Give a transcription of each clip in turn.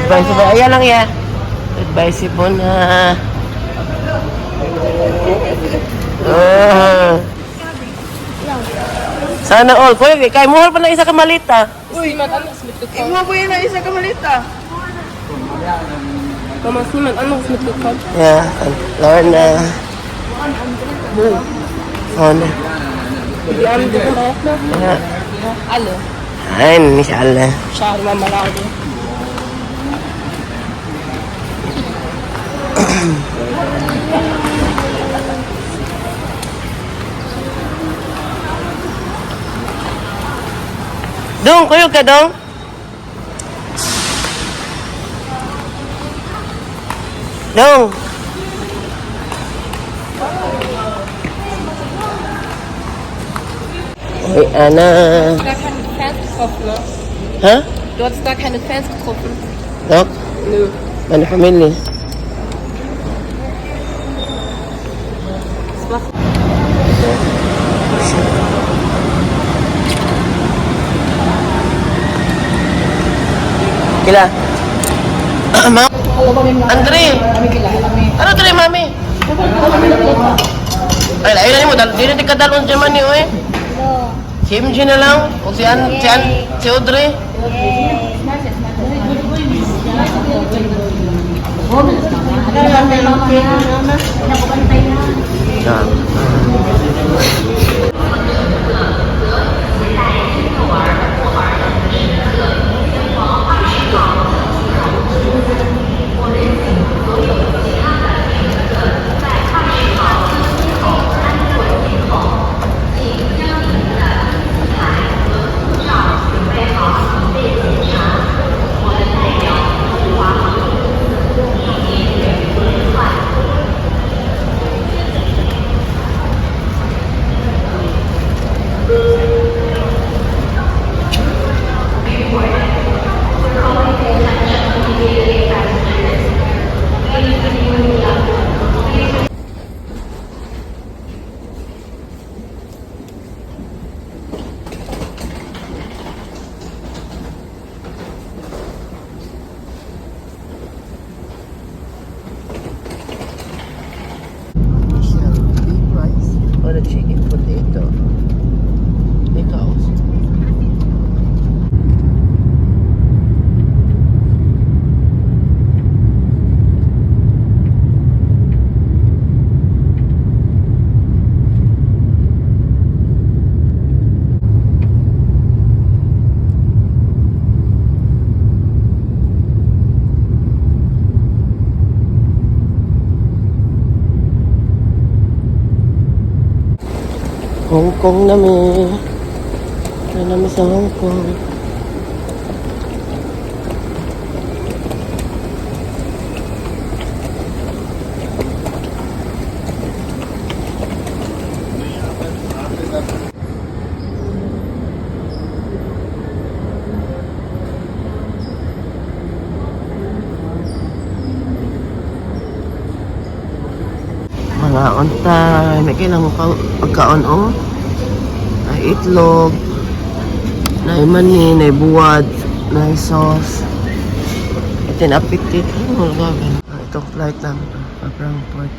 Advisable. Ayan lang yan. Advisable na. Sana all. Kuya, kay mo pa na isa ka malita. Uy, imo po yun na isa ka malita. Mamas naman, ano mas matlikod? Yeah, Lorna. Lorna. Hindi amin dito mayat na. Yeah. Alo. Ay, inshallah. Siya, mamalado. Dong, kuyog ka, Dong? Dong. Oi, Anna. Du hast keine Fans getroffen, ne? Ha? Du hattest da keine Fans getroffen. Dok? Nö. Meine Familie. Was machst du? Kila? Ma? Andre! Ano Andre, mami? Ay, lain mo. Dili di ka dalon dyan man ni, oy. Si MJ na lang. O si Audrey. Or the chicken potato. Pickles. Hong Kong nami. Nami sa Hong Kong. Mga untay, may kailangan pagkaon o. Ay itlog, na mani, na buwad, na sauce. Ito na apitit. Ano gagawin? Itong flight namin. Frankfurt.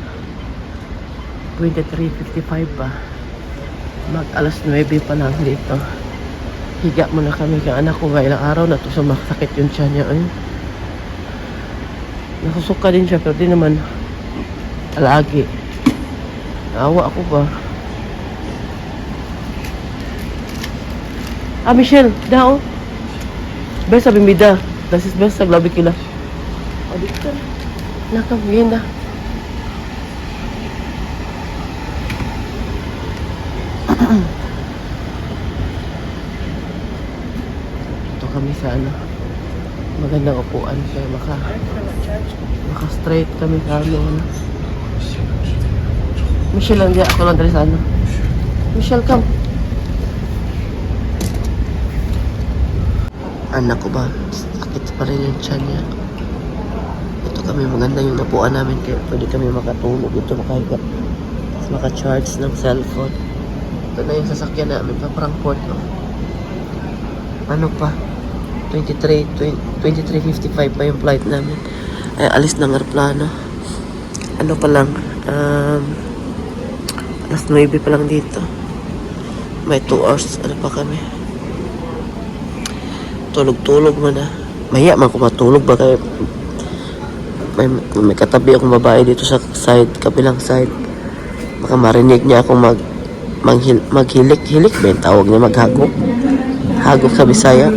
23:55 pa. Mag alas 9 pa lang dito. Higa muna kami kang anak ko. Ilang araw na to sumakit yung tiyan niya. Ay. Nasusuka din siya pero di naman alagi. Awa ako ba? Ah, Michelle, dao. Best sabi mida. Das ist best, glaube ich, kila. Oh, dito. Nakabigin na. Ito kami sa ano. Magandang upuan kaya maka straight kami sa ano. Michelle, hindi ako lang dali sa ano. Michelle, come. Anak ko ba? Sakit pa rin yung tiyan niya. Ito kami, maganda yung napuan namin kaya pwede kami makatulog ito, makahiga. Tapos maka-charge ng cellphone. Ito na yung sasakyan namin pa Frankfurt, no? Ano pa? Ito 23:55 pa yung flight namin. Ay, alis ng aeroplano. Ano pa lang, alas 9 pa lang dito. May 2 hours, ano pa kami. Tulog-tulog mo na. Mahiya man ko matulog ba kayo. May katabi akong babae dito sa side, kabilang side. Baka marinig niya akong maghilik-hilik ba yung tawag niya, maghagok. Hagok sa Bisaya.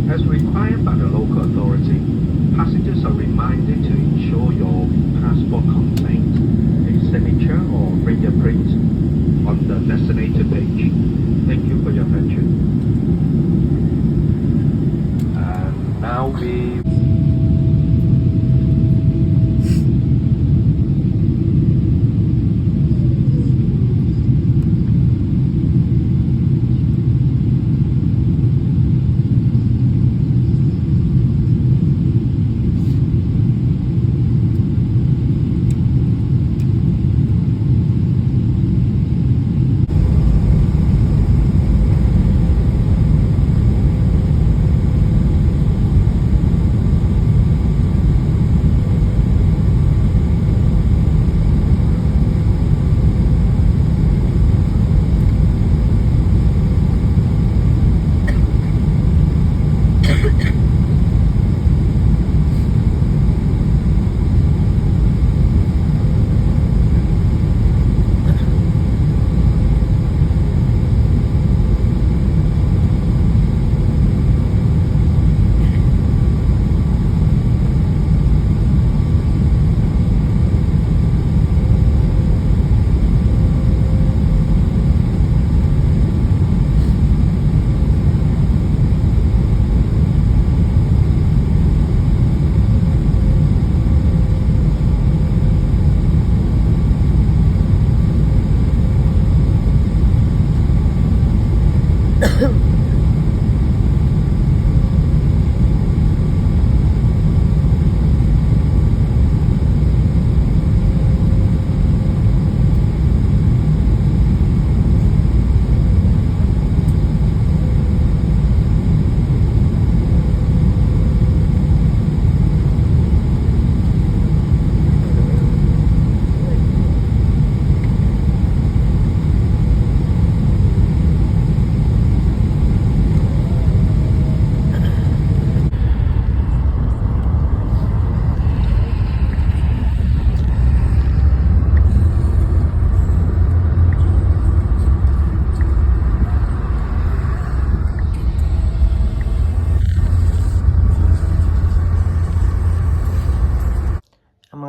As required by the local authority, passengers are reminded to ensure your passport contains a signature or fingerprint on the designated page. Thank you for your attention. And now we...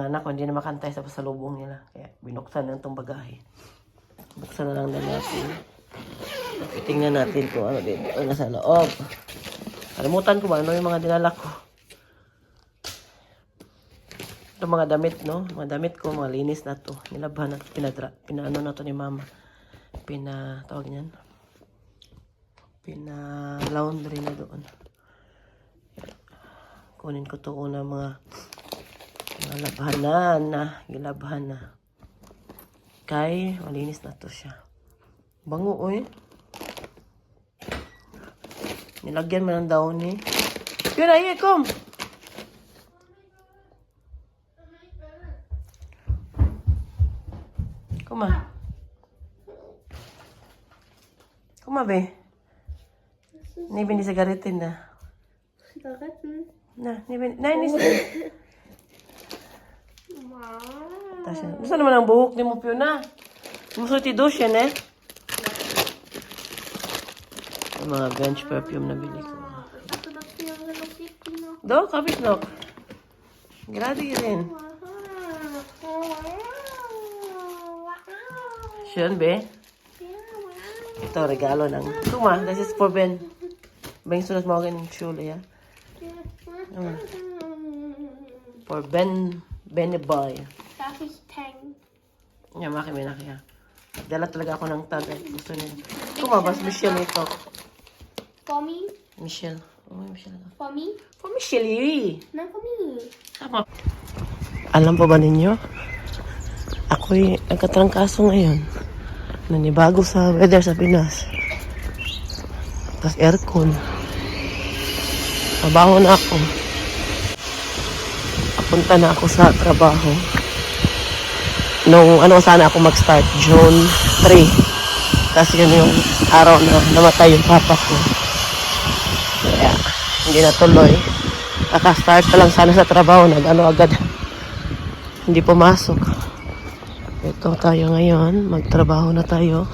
Anak ko hindi na makantay sa pasalubong nila. Kaya binuksan na itong bagahe. Buksan na lang na natin. Tingnan natin kung ano dito. Ano nasa loob. Kalimutan ko ba ano yung mga dinala ko. Ito mga damit, no? Mga damit ko, mga linis na to. Nilabhan na to. Pinaano na to ni mama. Tawag niyan. Laundry na doon. Kunin ko to una mga labhanan na, gilabhan na. Kay, malinis na to siya. Bango, oy. Nilagyan mo ng daon eh. Yun ay, kom. Kuma. Kuma, be. Ni bini sigaritin na. Zigaretten. Na, ni bini. Na, ni Wow. Tasya. Gusto naman ang buhok ni mo, Fiona. Gusto tidos yan eh. Yung mga bench perfume na bili ko. Ito na siya ng city, no? Do, kapit no. Grabe rin. Siyan, be. Ito, regalo ng... Kuma, this is for Ben. Ben, sulat mo ako ng chula, ya. For Ben, Boy. Darf ich tang? Yan, makimina kaya. Dala talaga ako ng tagay. Gusto niya. Kuma, bas Michelle ito. For me? Michelle. Oh, Michelle. For me? For Michelle, yui. No, for me. Tama. Alam po ba ninyo? Ako'y nagkatrangkaso ngayon. Nanibago sa weather sa Pinas. Tapos aircon. Trabaho na ako. Papunta na ako sa trabaho. Nung sana ako mag-start, June 3. Kasi yun yung araw na namatay yung papa ko. Kaya, hindi natuloy. Kaka-start pa lang sana sa trabaho. Agad. Hindi pumasok. Ito tayo ngayon. Magtrabaho na tayo.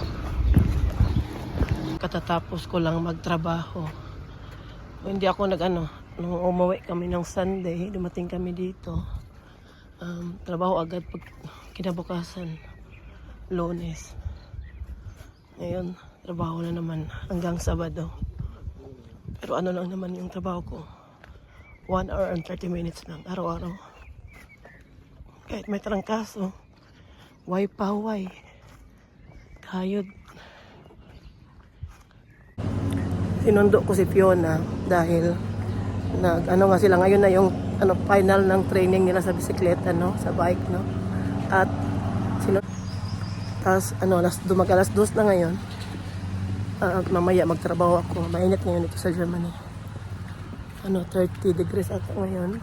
Katatapos ko lang magtrabaho. Hindi ako nung umuwi kami ng Sunday, dumating kami dito. Trabaho agad pag kinabukasan. Lunes. Ngayon, trabaho na naman hanggang Sabado. Pero lang naman yung trabaho ko. 1 hour and 30 minutes lang, araw-araw. Kahit may trangkaso, why paway. Kayod. Sinundo ko si Fiona dahil nga sila ngayon na yung final ng training nila sa bisikleta, sa bike, At tapos alas 2 na ngayon. At mamaya magtrabaho ako. Mainit ngayon ito sa Germany. 30 degrees ata ngayon.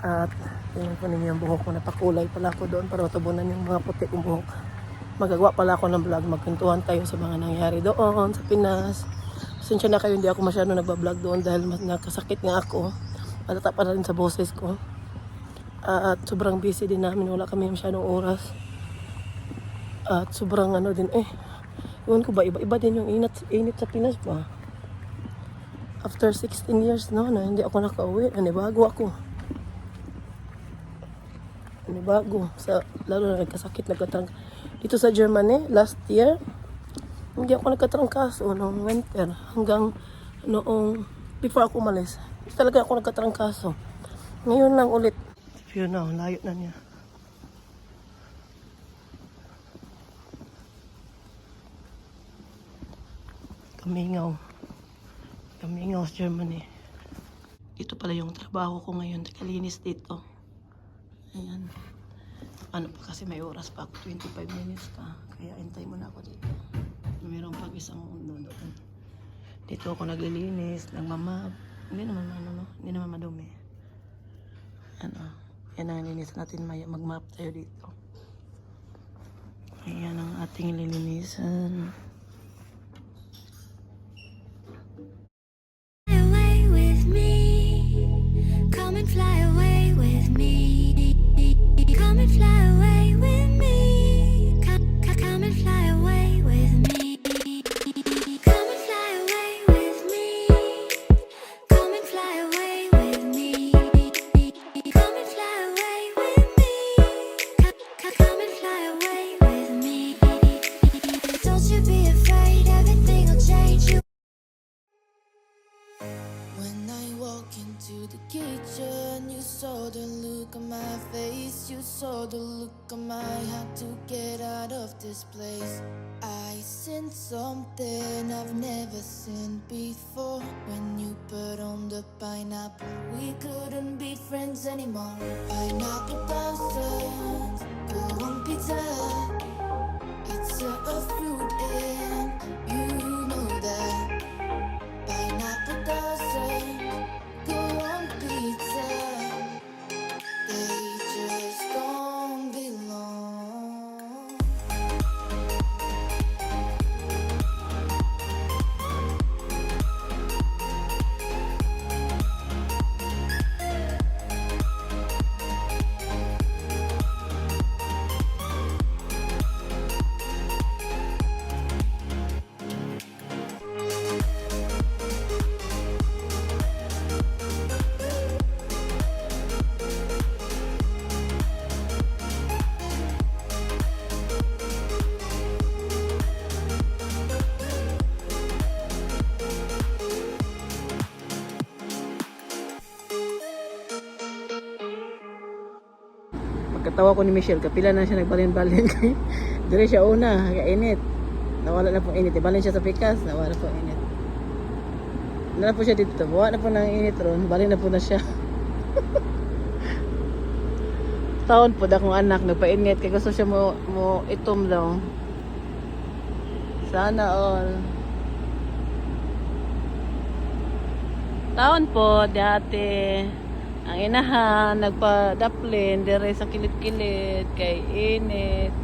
At tingnan ko ninyo yung buhok ko. Napakulay pala ako doon para matubunan yung mga puti kong buhok. Magagawa pala ako ng vlog. Magkwentuhan tayo sa mga nangyari doon sa Pinas. Pasensya na kayo, hindi ako masyado nagbablog doon dahil nakasakit nga ako. Matata pa rin sa boses ko. At sobrang busy din namin. Wala kami masyadong oras. At sobrang din iwan ko ba, iba din yung init sa Pinas ba. After 16 years na hindi ako nakauwi. Bago ako. Bago. Lalo na nagkasakit, dito sa Germany, last year, hindi ako nagkatrangkaso noong winter hanggang noong before ako umalis. Talaga ako nagkatrangkaso. Ngayon lang ulit. Yun na, layo na niya. Kamingaw sa Germany. Dito pala yung trabaho ko ngayon. Kalinis dito. Ayan. Pa kasi may oras pa ako. 25 minutes pa. Kaya hintay mo na ako dito. Mayroon pag isang doon. Dito ako naglilinis. Nagmamap. Hindi naman madumi. Yan ang linisan natin. Magmap tayo dito. Ayan ang ating lilinisan. Fly away with me. Come and fly away with me. Come and fly away with me. Come and fly away with me. Come and fly away with me. Come and fly away with me. Come and fly away with me. Don't you be afraid, everything will change. When I walk into the kitchen, you saw the look on my face. You saw the look on my had to get out of this place. I seen something I've never seen before. When you put on the pineapple, we couldn't be friends anymore. Pineapple thousands, go on pizza. It's picture of fruit and you know that pineapple doesn't go on pizza. They just don't belong. Pagkatawa ko ni Michelle, kapila na siya nagbalin-balin kay dire siya una, kainit. Nawala na pong init. Ibalin siya sa pikas, nawala po init. Na po siya dito. Buwa na po ng init ron. Balin na po na siya. Taon po da kong anak, nagpainit. Kaya gusto siya mo itom daw. Sana all. Taon po, dati. Ang inahan, nagpa-daplin, dire sa kilid-kilid, kay init.